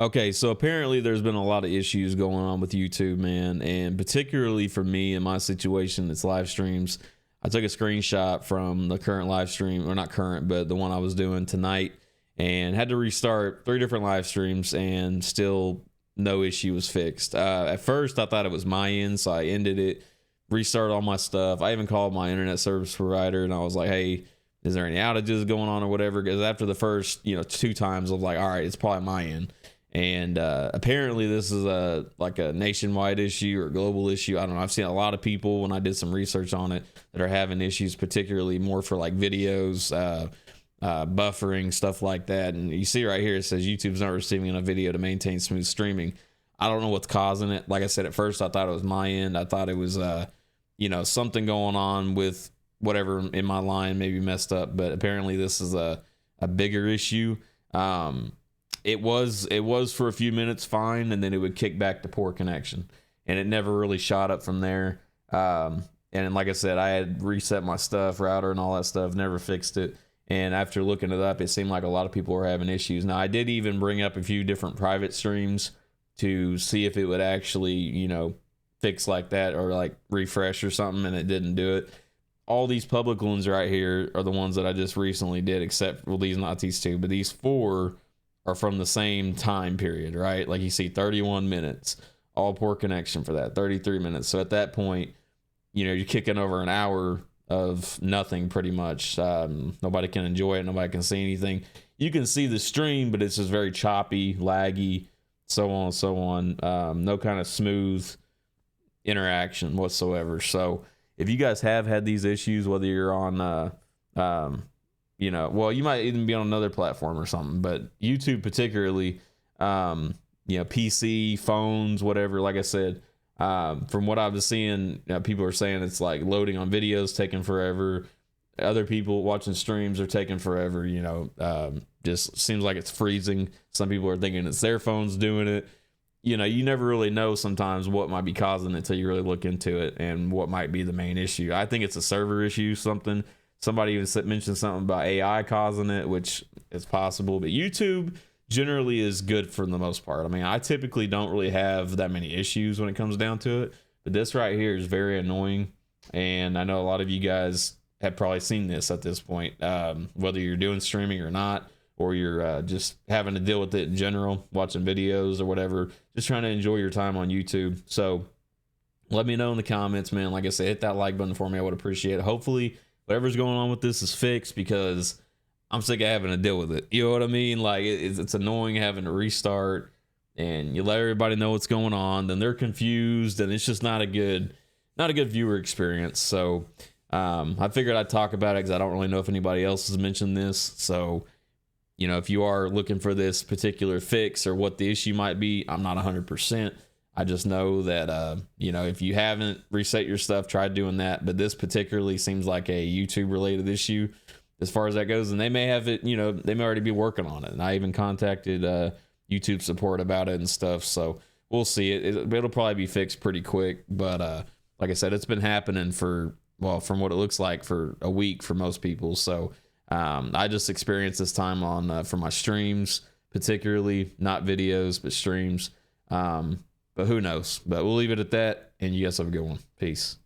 Okay, so apparently there's been a lot of issues going on with YouTube, man, and particularly for me in my situation, it's live streams. I took a screenshot from the current live stream, or not current, but the one I was doing tonight, and had to restart 3 different live streams, and still no issue was fixed. At first, I thought it was my end, so I ended it, restarted all my stuff. I even called my internet service provider, and I was like, "Hey, is there any outages going on or whatever?" Because after the first, 2 times, I was like, "All right, it's probably my end." And apparently this is a nationwide issue or global issue. I don't know. I've seen a lot of people when I did some research on it that are having issues, particularly more for like videos, buffering, stuff like that. And you see right here, it says YouTube's not receiving enough video to maintain smooth streaming. I don't know what's causing it. Like I said, at first I thought it was my end. I thought it was, something going on with whatever in my line maybe messed up. But apparently this is a bigger issue. It was for a few minutes fine, and then it would kick back to poor connection, and it never really shot up from there. And like I said, I had reset my stuff, router and all that stuff, never fixed it. And after looking it up, it seemed like a lot of people were having issues. Now, I did even bring up a few different private streams to see if it would actually, fix like that or like refresh or something, and it didn't do it. All these public ones right here are the ones that I just recently did, except, well, not these 2, but these 4 are from the same time period, right? Like you see 31 minutes, all poor connection for that, 33 minutes. So at that point, you're kicking over an hour of nothing pretty much. Nobody can enjoy it. Nobody can see anything. You can see the stream, but it's just very choppy, laggy, so on and so on. No kind of smooth interaction whatsoever. So if you guys have had these issues, whether you're on, you might even be on another platform or something, but YouTube particularly, PC, phones, whatever. Like I said, from what I've been seeing, people are saying it's like loading on videos taking forever. Other people watching streams are taking forever. Just seems like it's freezing. Some people are thinking it's their phones doing it. You never really know sometimes what might be causing it until you really look into it and what might be the main issue. I think it's a server issue, something. Somebody even mentioned something about AI causing it, which is possible. But YouTube generally is good for the most part. I mean, I typically don't really have that many issues when it comes down to it. But this right here is very annoying. And I know a lot of you guys have probably seen this at this point, whether you're doing streaming or not, or you're just having to deal with it in general, watching videos or whatever, just trying to enjoy your time on YouTube. So let me know in the comments, man. Like I said, hit that like button for me. I would appreciate it. Hopefully whatever's going on with this is fixed, because I'm sick of having to deal with it. You know what I mean? Like it's annoying having to restart, and you let everybody know what's going on, then they're confused, and it's just not a good viewer experience. So I figured I'd talk about it because I don't really know if anybody else has mentioned this. So if you are looking for this particular fix or what the issue might be, I'm not 100%. I just know that, if you haven't reset your stuff, try doing that. But this particularly seems like a YouTube related issue as far as that goes. And they may have it, they may already be working on it. And I even contacted YouTube support about it and stuff. So we'll see. It'll probably be fixed pretty quick. But like I said, it's been happening from what it looks like, for a week for most people. So I just experienced this time on for my streams, particularly, not videos, but streams. But who knows? But we'll leave it at that, and you guys have a good one. Peace.